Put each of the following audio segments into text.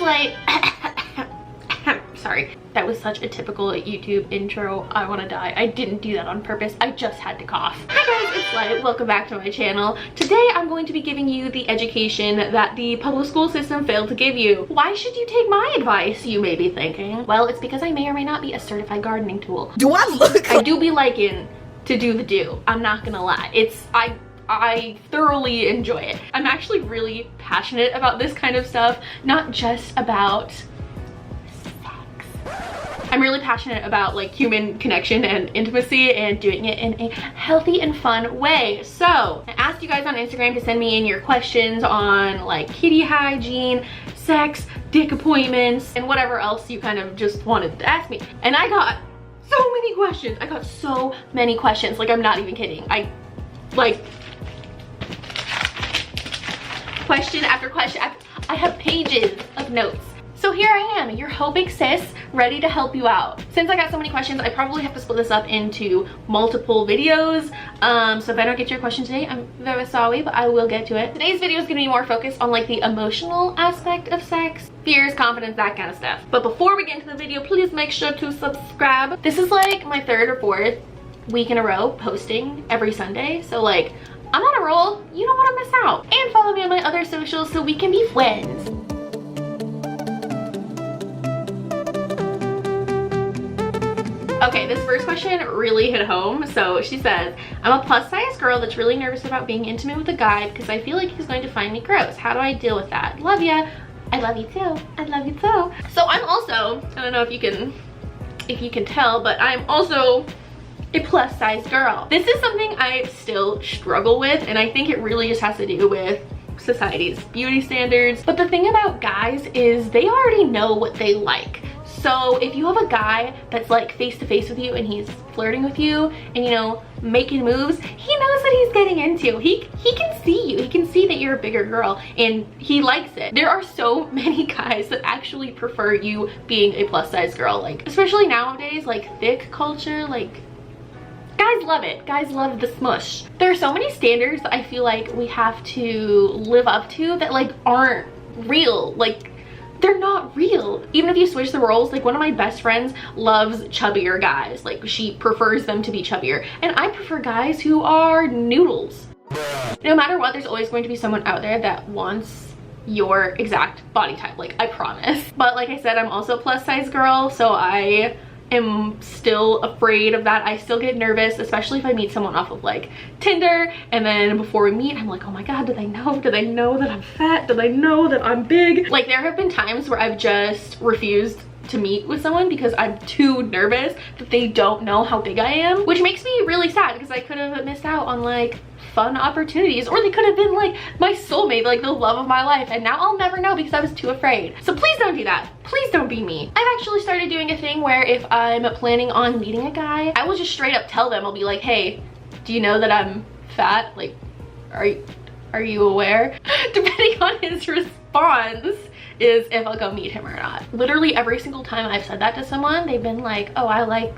Light. Sorry, that was such a typical YouTube intro. I want to die. I didn't do that on purpose. I just had to cough. Hi guys, it's Light. Welcome back to my channel. Today I'm going to be giving you the education that the public school system failed to give you. Why should you take my advice, you may be thinking? Well, it's because I may or may not be a certified gardening tool. Do I look? I do be liking to do the do. I'm not gonna lie. I thoroughly enjoy it. I'm actually really passionate about this kind of stuff, not just about I'm really passionate about like human connection and intimacy and doing it in a healthy and fun way. So I asked you guys on Instagram to send me in your questions on like kitty hygiene, sex, dick appointments, and whatever else you kind of just wanted to ask me. And I got so many questions. I got so many questions. Like, I'm not even kidding. Question after question. I have pages of notes. So here I am, your HOE Big Sis, ready to help you out. Since I got so many questions, I probably have to split this up into multiple videos. So if I don't get to your question today, I'm very sorry, but I will get to it. Today's video is gonna be more focused on like the emotional aspect of sex, fears, confidence, that kind of stuff. But before we get into the video, please make sure to subscribe. This is like my 3rd or 4th week in a row posting every Sunday. So like, I'm on a roll, you don't wanna miss out. And follow me on my other socials so we can be friends. Okay, this first question really hit home. So she says, I'm a plus size girl that's really nervous about being intimate with a guy because I feel like he's going to find me gross. How do I deal with that? Love ya. I love you too. I love you too. So I'm also, I don't know if you can tell, but I'm also a plus size girl. This is something I still struggle with, and I think it really just has to do with society's beauty standards. But the thing about guys is they already know what they like. So if you have a guy that's like face to face with you and he's flirting with you and, you know, making moves, he knows what he's getting into. He can see you. He can see that you're a bigger girl and he likes it. There are so many guys that actually prefer you being a plus size girl. Like, especially nowadays, like thick culture, like guys love it. Guys love the smush. There are so many standards that I feel like we have to live up to that like aren't real. Like, they're not real. Even if you switch the roles, like one of my best friends loves chubbier guys. Like, she prefers them to be chubbier. And I prefer guys who are noodles. No matter what, there's always going to be someone out there that wants your exact body type, like, I promise. But like I said, I'm also a plus size girl, so I am still afraid of that. I still get nervous, especially if I meet someone off of like Tinder, and then before we meet I'm like, oh my god, do they know that I'm fat? Do they know that I'm big? Like, there have been times where I've just refused to meet with someone because I'm too nervous that they don't know how big I am, which makes me really sad because I could have missed out on like fun opportunities, or they could have been like my soulmate, like the love of my life, and now I'll never know because I was too afraid. So please don't do that. Please don't be me. I've actually started doing a thing where if I'm planning on meeting a guy, I will just straight up tell them. I'll be like, hey, do you know that I'm fat? Like, are you aware? Depending on his response is if I'll go meet him or not. Literally every single time I've said that to someone, they've been like, oh, I like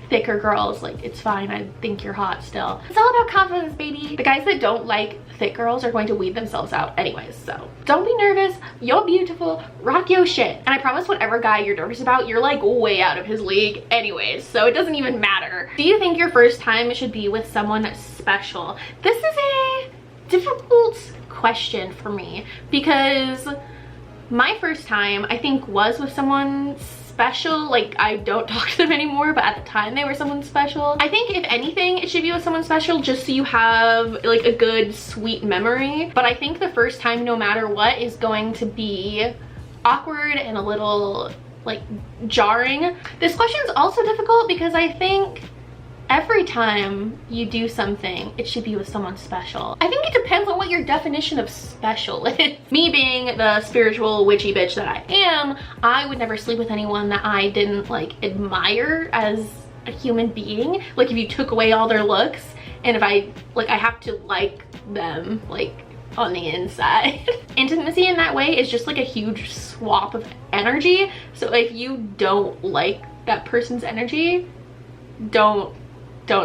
thicker girls, like it's fine, I think you're hot still. It's all about confidence, baby. The guys that don't like thick girls are going to weed themselves out anyways, so don't be nervous. You're beautiful. Rock your shit. And I promise whatever guy you're nervous about, you're like way out of his league anyways, so it doesn't even matter. Do you think your first time should be with someone special? This is a difficult question for me because my first time, I think, was with someone special. Like, I don't talk to them anymore, but at the time they were someone special. I think if anything, it should be with someone special just so you have like a good sweet memory. But I think the first time, no matter what, is going to be awkward and a little like jarring. This question is also difficult because I think every time you do something, it should be with someone special. I think it depends on what your definition of special is. Me being the spiritual witchy bitch that I am, I would never sleep with anyone that I didn't like admire as a human being. Like, if you took away all their looks, and if I have to like them like on the inside. Intimacy in that way is just like a huge swap of energy. So if you don't like that person's energy, don't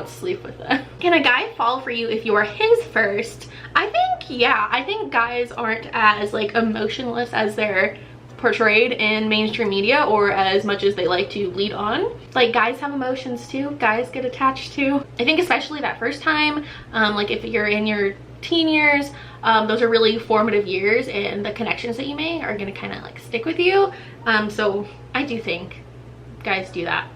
sleep with them. Can a guy fall for you if you are his first? I think, yeah, I think guys aren't as like emotionless as they're portrayed in mainstream media, or as much as they like to lead on. Like, guys have emotions too, guys get attached too. I think especially that first time, like if you're in your teen years, those are really formative years, and the connections that you make are gonna kind of like stick with you. So I do think guys do that.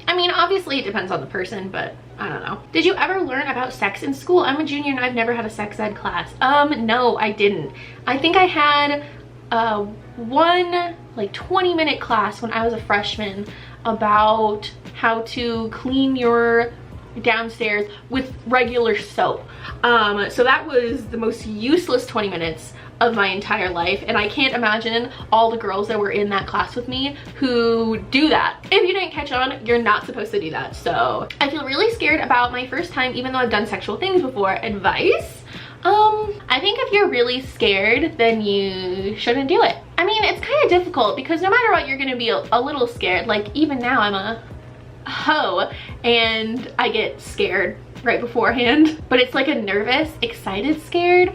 I mean, obviously it depends on the person, but I don't know. Did you ever learn about sex in school? I'm a junior and I've never had a sex ed class. No, I didn't. I think I had one like 20-minute class when I was a freshman about how to clean your downstairs with regular soap. So that was the most useless 20 minutes of my entire life, and I can't imagine all the girls that were in that class with me who do that. If you didn't catch on, you're not supposed to do that. So I feel really scared about my first time, even though I've done sexual things before. Advice? I think if you're really scared, then you shouldn't do it. I mean, it's kind of difficult because no matter what, you're gonna be a little scared. Like, even now I'm a hoe and I get scared right beforehand, but it's like a nervous, excited scared.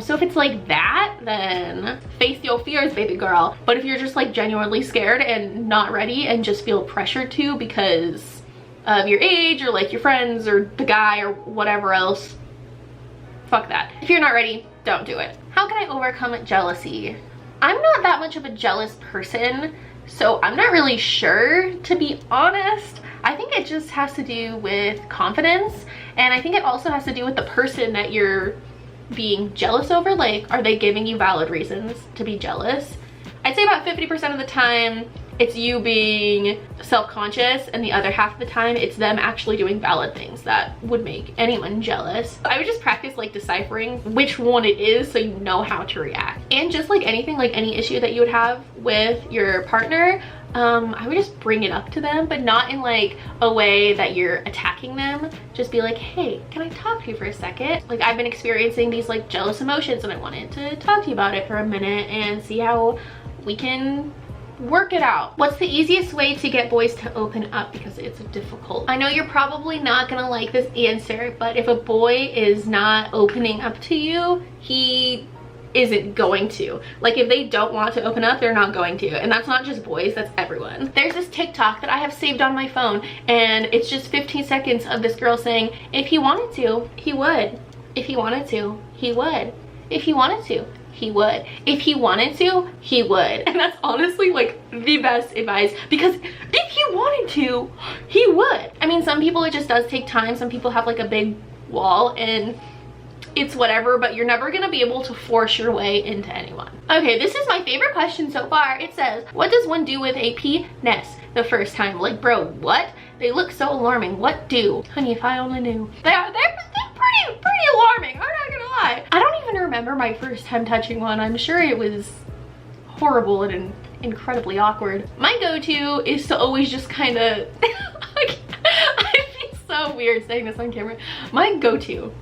So if it's like that, then face your fears, baby girl. But if you're just like genuinely scared and not ready and just feel pressured to because of your age or like your friends or the guy or whatever else, fuck that. If you're not ready, don't do it. How can I overcome jealousy? I'm not that much of a jealous person, so I'm not really sure, to be honest. I think it just has to do with confidence, and I think it also has to do with the person that you're being jealous over. Like, are they giving you valid reasons to be jealous? I'd say about 50% of the time it's you being self-conscious, and the other half of the time it's them actually doing valid things that would make anyone jealous. I would just practice like deciphering which one it is so you know how to react. And just like anything, like any issue that you would have with your partner, I would just bring it up to them, but not in like a way that you're attacking them. Just be like, hey, can I talk to you for a second? Like, I've been experiencing these like jealous emotions and I wanted to talk to you about it for a minute and see how we can work it out. What's the easiest way to get boys to open up? Because it's difficult. I know you're probably not gonna like this answer, but if a boy is not opening up to you, he isn't going to. Like, if they don't want to open up, they're not going to. And that's not just boys, that's everyone. There's this TikTok that I have saved on my phone, and it's just 15 seconds of this girl saying, if he wanted to, he would. If he wanted to, he would. If he wanted to, he would. If he wanted to, he would. And that's honestly like the best advice, because if he wanted to, he would. I mean, some people it just does take time. Some people have like a big wall and it's whatever, but you're never gonna be able to force your way into anyone. Okay, this is my favorite question so far. It says, what does one do with a penis the first time? Like, bro, what? They look so alarming. What do? Honey, if I only knew. They're pretty alarming, I'm not gonna lie. I don't even remember my first time touching one. I'm sure it was horrible and incredibly awkward. My go-to is to always just kind of I feel so weird saying this on camera. My go-to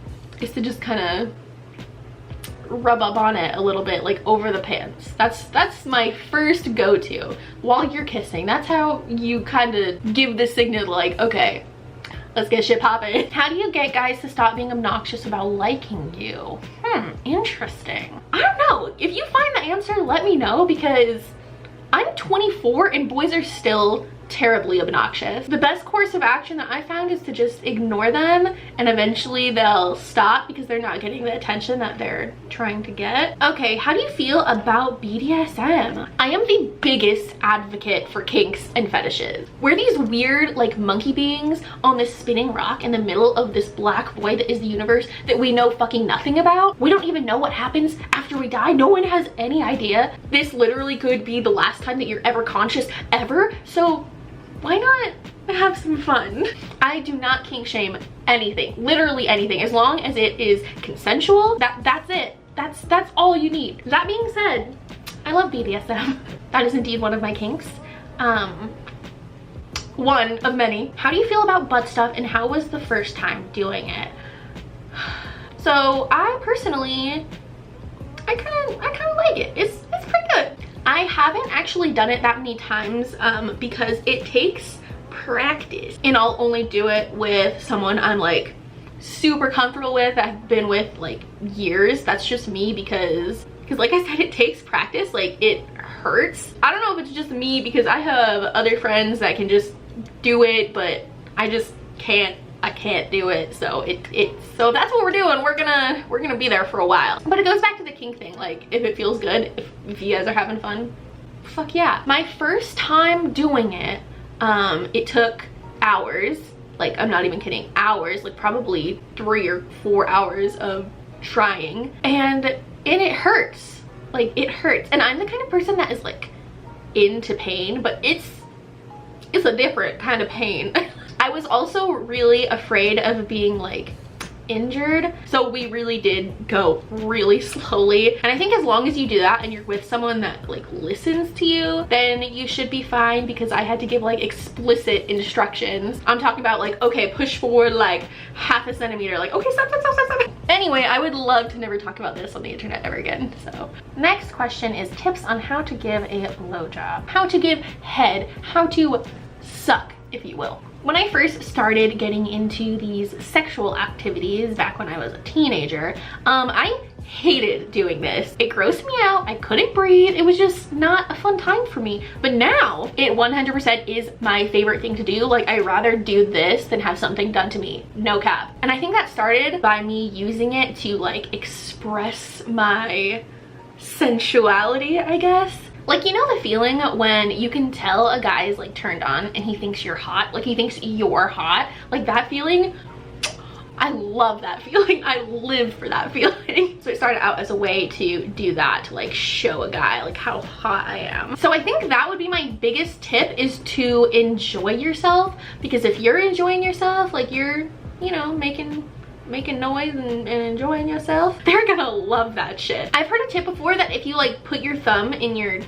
is to just kind of rub up on it a little bit, like over the pants. That's my first go-to while you're kissing. That's how you kind of give the signal, like, okay, let's get shit popping. How do you get guys to stop being obnoxious about liking you? Interesting. I don't know. If you find the answer, let me know, because I'm 24 and boys are still terribly obnoxious. The best course of action that I found is to just ignore them, and eventually they'll stop because they're not getting the attention that they're trying to get. Okay, how do you feel about BDSM? I am the biggest advocate for kinks and fetishes. We're these weird like monkey beings on this spinning rock in the middle of this black void that is the universe that we know fucking nothing about. We don't even know what happens after we die. No one has any idea. This literally could be the last time that you're ever conscious ever. So why not have some fun? I do not kink shame anything, literally anything, as long as it is consensual. That's it. That's all you need. That being said, I love BDSM. That is indeed one of my kinks. One of many. How do you feel about butt stuff, and how was the first time doing it? So I personally, I kind of like it. It's pretty good. I haven't actually done it that many times because it takes practice, and I'll only do it with someone I'm like super comfortable with, I've been with like years. That's just me, because like I said, it takes practice. Like, it hurts. I don't know if it's just me because I have other friends that can just do it, but I just can't. I can't do it. So so that's what we're doing. We're gonna be there for a while. But it goes back to the kink thing. Like, if it feels good, if you guys are having fun, fuck yeah. My first time doing it, it took hours. Like, I'm not even kidding, hours, like probably 3 or 4 hours of trying, and it hurts. Like, it hurts. And I'm the kind of person that is like into pain, but it's a different kind of pain. I was also really afraid of being like injured, so we really did go really slowly. And I think as long as you do that and you're with someone that like listens to you, then you should be fine, because I had to give like explicit instructions. I'm talking about like, okay, push forward like half a centimeter, like, okay, stop. Anyway, I would love to never talk about this on the internet ever again. So next question is tips on how to give a blowjob, how to give head, how to suck, if you will. When I first started getting into these sexual activities back when I was a teenager, I hated doing this. It grossed me out. I couldn't breathe. It was just not a fun time for me. But now it 100% is my favorite thing to do. Like, I'd rather do this than have something done to me. No cap. And I think that started by me using it to like express my sensuality, I guess. Like, you know the feeling when you can tell a guy is like turned on and he thinks you're hot, like he thinks you're hot, like that feeling? I love that feeling. I live for that feeling. So it started out as a way to do that, to like show a guy like how hot I am. So I think that would be my biggest tip, is to enjoy yourself, because if you're enjoying yourself, like you're, you know, making noise and enjoying yourself, they're gonna love that shit. I've heard a tip before that if you like put your thumb in your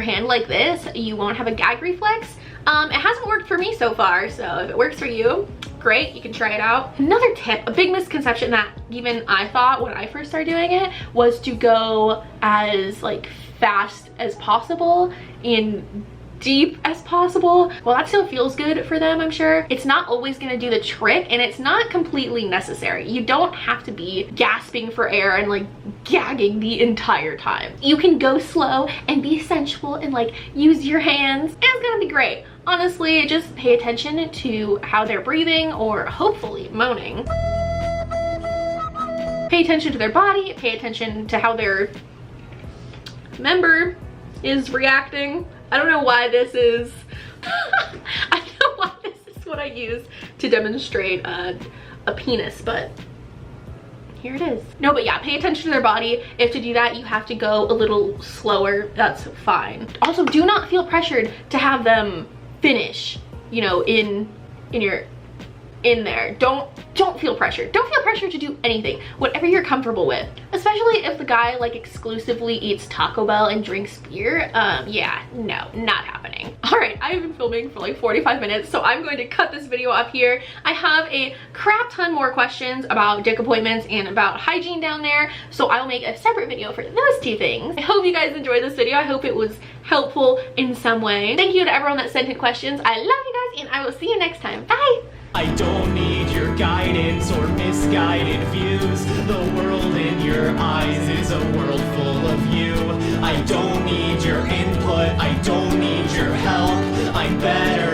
hand like this, you won't have a gag reflex. It hasn't worked for me so far, so if it works for you, great, you can try it out. Another tip, a big misconception that even I thought when I first started doing it, was to go as like fast as possible and deep as possible. Well, that still feels good for them, I'm sure. It's not always gonna do the trick, and it's not completely necessary. You don't have to be gasping for air and like gagging the entire time. You can go slow and be sensual and like use your hands. It's gonna be great. Honestly, just pay attention to how they're breathing, or hopefully moaning. Pay attention to their body, pay attention to how their member is reacting. I don't know why this is I don't know why this is what I use to demonstrate a penis, but here it is. No, but yeah, pay attention to their body. If to do that you have to go a little slower, that's fine. Also, do not feel pressured to have them finish, you know, in there. Don't feel pressured. Don't feel pressured to do anything. Whatever you're comfortable with. Especially if the guy like exclusively eats Taco Bell and drinks beer. Yeah, no, not happening. All right, I've been filming for like 45 minutes, so I'm going to cut this video up here. I have a crap ton more questions about dick appointments and about hygiene down there, so I'll make a separate video for those two things. I hope you guys enjoyed this video. I hope it was helpful in some way. Thank you to everyone that sent in questions. I love you guys, and I will see you next time. Bye! I don't need your guidance or misguided views. The world in your eyes is a world full of you. I don't need your input, I don't need your help. I'm better